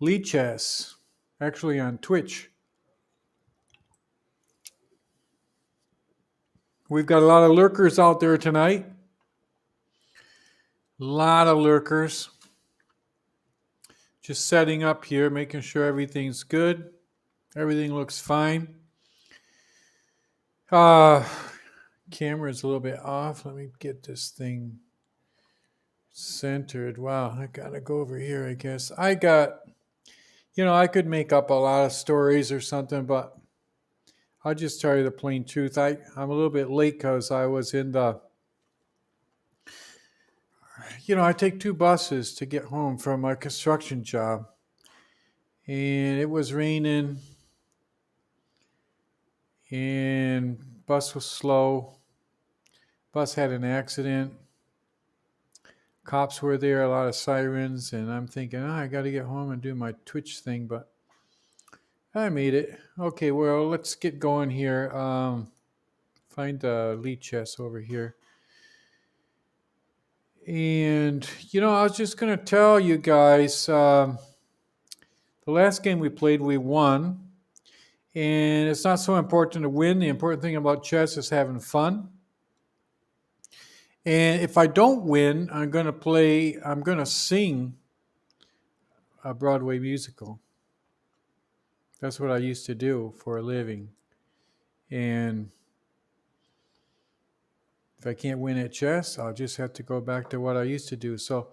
Lead Chess, actually on Twitch. We've got a lot of lurkers out there tonight. A lot of lurkers. Just setting up here, making sure everything's good. Everything looks fine. Camera's a little bit off. Let me get this thing centered. Wow, I gotta go over here, I guess. I could make up a lot of stories or something, but I'll just tell you the plain truth. I'm a little bit late because I was in the, I take 2 buses to get home from my construction job. And it was raining, and bus was slow. Bus had an accident. Cops were there, a lot of sirens, and I'm thinking, I got to get home and do my Twitch thing, but I made it. Okay, well, let's get going here. Find the lead chess over here. And, I was just going to tell you guys, the last game we played, we won. And it's not so important to win. The important thing about chess is having fun. And if I don't win, I'm going to sing a Broadway musical. That's what I used to do for a living. And if I can't win at chess, I'll just have to go back to what I used to do. So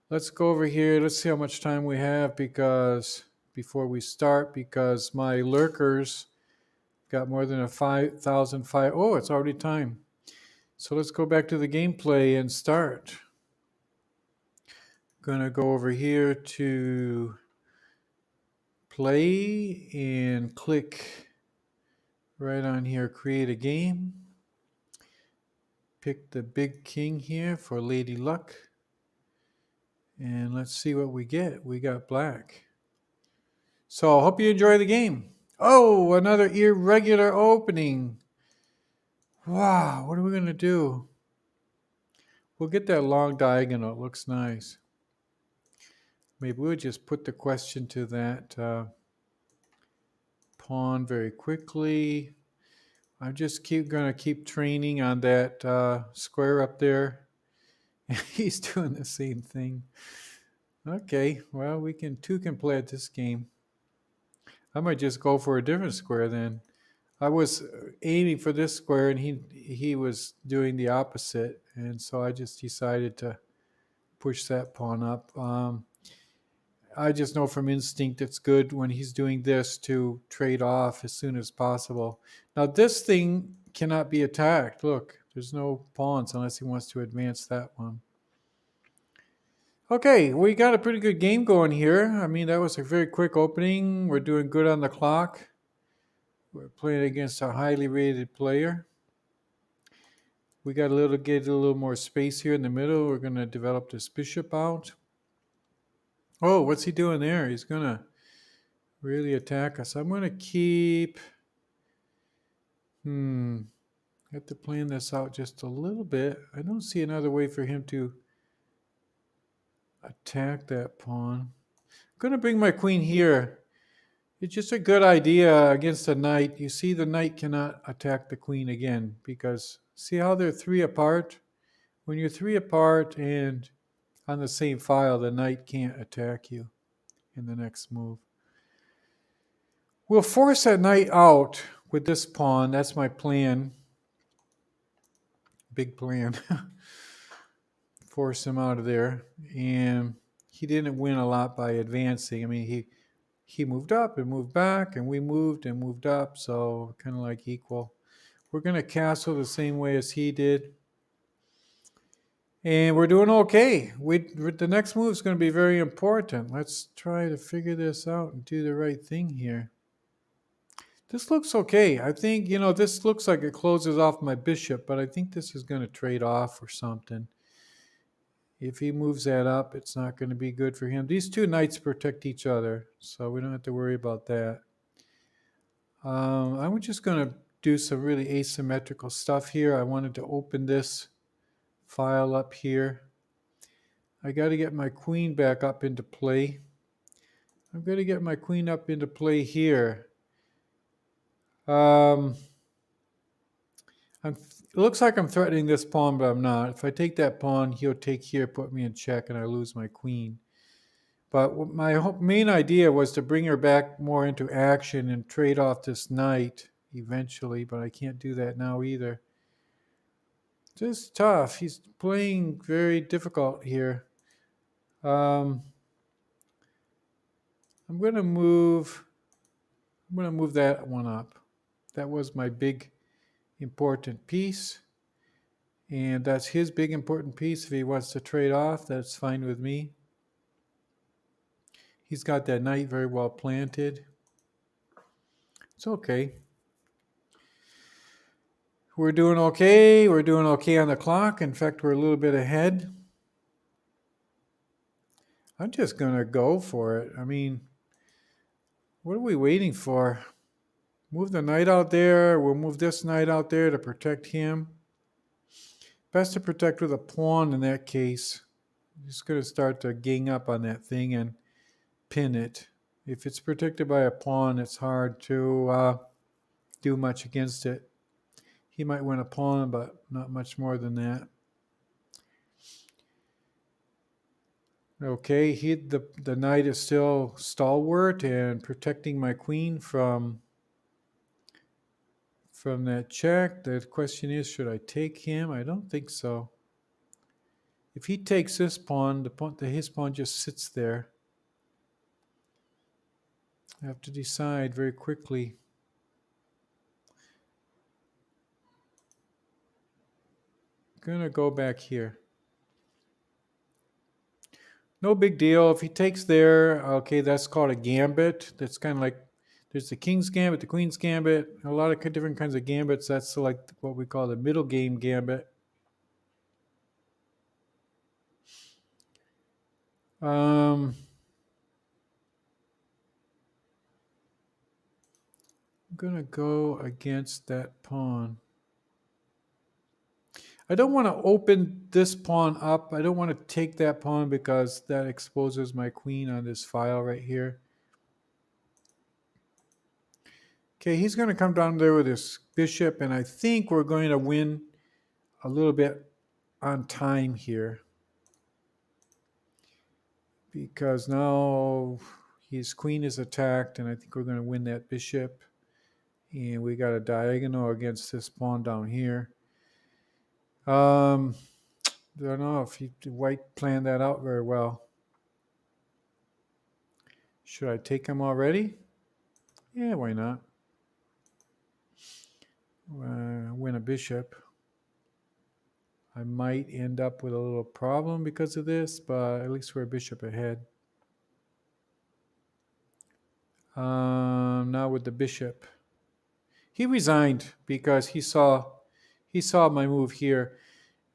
let's go over here. Let's see how much time we have before we start, because my lurkers got more than 5,005. Oh, it's already time. So let's go back to the gameplay and start. Gonna go over here to play and click right on here, create a game. Pick the big king here for Lady Luck. And let's see what we get. We got black. So I hope you enjoy the game. Oh, another irregular opening. Wow, what are we going to do? We'll get that long diagonal. It looks nice. Maybe we'll just put the question to that pawn very quickly. I'm just going to keep training on that square up there. He's doing the same thing. Okay, well, we can play at this game. I might just go for a different square then. I was aiming for this square, and he was doing the opposite, and so I just decided to push that pawn up. I just know from instinct it's good when he's doing this to trade off as soon as possible. Now this thing cannot be attacked. Look, there's no pawns unless he wants to advance that one. Okay, we got a pretty good game going here. I mean, that was a very quick opening. We're doing good on the clock. We're playing against a highly rated player. We got get a little more space here in the middle. We're going to develop this bishop out. Oh, what's he doing there? He's going to really attack us. I'm going to keep... I have to plan this out just a little bit. I don't see another way for him to attack that pawn. I'm going to bring my queen here. It's just a good idea against a knight. You see, the knight cannot attack the queen again because see how they're 3 apart? When you're 3 apart and on the same file, the knight can't attack you in the next move. We'll force that knight out with this pawn. That's my plan. Big plan. Force him out of there. And he didn't win a lot by advancing. I mean, he moved up and moved back, and we moved and moved up, so kind of like equal. We're going to castle the same way as he did. And we're doing okay. The next move is going to be very important. Let's try to figure this out and do the right thing here. This looks okay. I think, this looks like it closes off my bishop, but I think this is going to trade off or something. If he moves that up, it's not going to be good for him. These 2 knights protect each other, so we don't have to worry about that. I'm just going to do some really asymmetrical stuff here. I wanted to open this file up here. I got to get my queen back up into play. I'm going to get my queen up into play here. Um, it looks like I'm threatening this pawn, but I'm not. If I take that pawn, he'll take here, put me in check, and I lose my queen. But my main idea was to bring her back more into action and trade off this knight eventually, but I can't do that now either. Just tough. He's playing very difficult here. Um, I'm going to move that one up. That was my big important piece. And that's his big important piece. If he wants to trade off, that's fine with me. He's got that knight very well planted. It's okay. We're doing okay. We're doing okay on the clock. In fact, we're a little bit ahead. I'm just going to go for it. I mean, what are we waiting for? Move the knight out there. We'll move this knight out there to protect him. Best to protect with a pawn in that case. I'm just going to start to gang up on that thing and pin it. If it's protected by a pawn, it's hard to do much against it. He might win a pawn, but not much more than that. Okay, the knight is still stalwart and protecting my queen from that check. The question is, should I take him? I don't think so. If he takes this pawn, his pawn just sits there. I have to decide very quickly. I'm going to go back here. No big deal. If he takes there, okay, that's called a gambit. That's kind of like, there's the king's gambit, the queen's gambit, a lot of different kinds of gambits. That's like what we call the middle game gambit. I'm going to go against that pawn. I don't want to open this pawn up. I don't want to take that pawn because that exposes my queen on this file right here. Okay, he's going to come down there with his bishop, and I think we're going to win a little bit on time here. Because now his queen is attacked, and I think we're going to win that bishop. And we got a diagonal against this pawn down here. I don't know if white planned that out very well. Should I take him already? Yeah, why not? Win a bishop. I might end up with a little problem because of this, but at least we're a bishop ahead. Now with the bishop. He resigned because he saw my move here.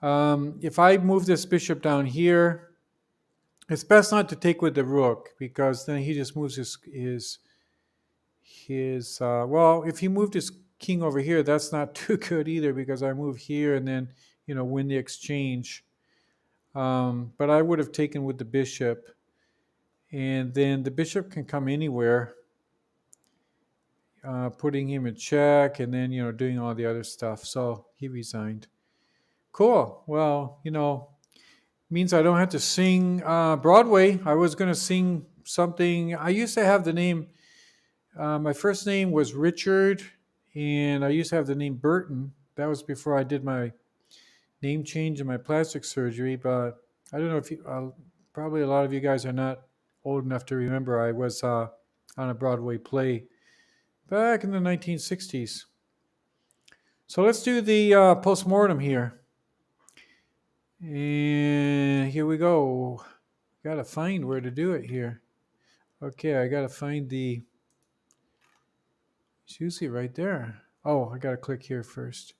If I move this bishop down here, it's best not to take with the rook because then he just moves well, if he moved his king over here, that's not too good either because I move here and then, win the exchange. But I would have taken with the bishop, and then the bishop can come anywhere, putting him in check and then, doing all the other stuff. So he resigned. Cool. Well, means I don't have to sing Broadway. I was going to sing something. I used to have the name, my first name was Richard, and I used to have the name Burton. That was before I did my name change and my plastic surgery, but I don't know if probably a lot of you guys are not old enough to remember I was on a Broadway play back in the 1960s. So let's do the postmortem here. And here we go. Got to find where to do it here. Okay, I got to find it's usually right there. Oh, I got to click here first.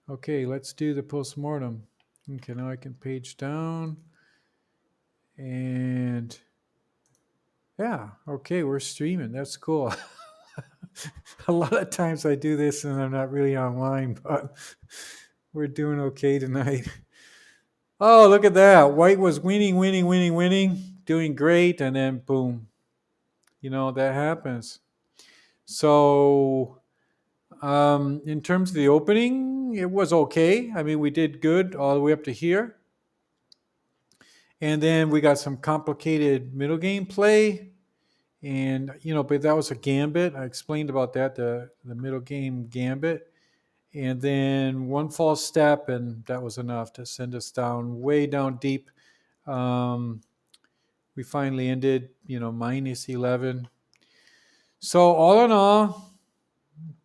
Okay, let's do the postmortem. Okay, now I can page down. And yeah, okay, we're streaming. That's cool. A lot of times I do this and I'm not really online, but we're doing okay tonight. Oh, look at that. White was winning, doing great, and then boom. That happens. So, in terms of the opening, it was okay. I mean, we did good all the way up to here. And then we got some complicated middle game play. And, but that was a gambit. I explained about that, the middle game gambit. And then one false step, and that was enough to send us down, way down deep. We finally ended, minus 11. So all in all,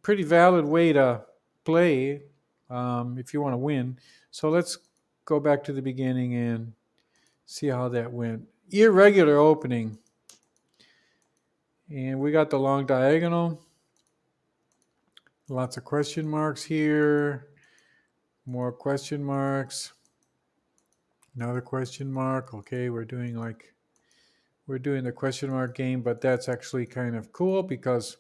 pretty valid way to play if you want to win. So let's go back to the beginning and see how that went. Irregular opening. And we got the long diagonal. Lots of question marks here. More question marks. Another question mark. Okay, we're doing the question mark game, but that's actually kind of cool because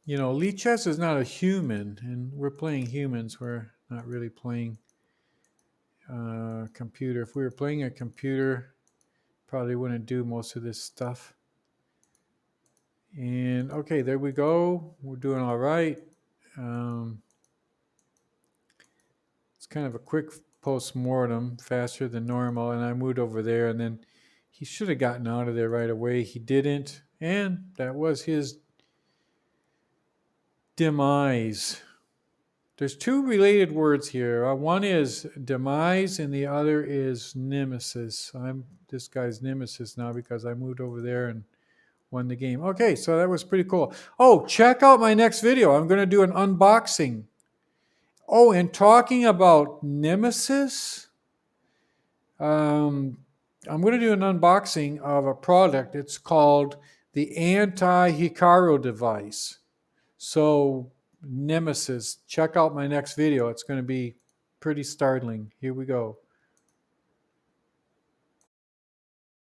Lichess is not a human, and we're playing humans. We're not really playing computer. If we were playing a computer, probably wouldn't do most of this stuff. And okay, there we go. We're doing all right. It's kind of a quick post-mortem, faster than normal, and I moved over there, and then he should have gotten out of there right away. He didn't, and that was his demise. There's two related words here. One is demise, and the other is nemesis. I'm this guy's nemesis now because I moved over there and won the game. Okay, so that was pretty cool. Oh, check out my next video. I'm going to do an unboxing. Oh, and talking about nemesis, I'm going to do an unboxing of a product. It's called the anti-Hikaru device. So, nemesis, check out my next video. It's going to be pretty startling. Here we go.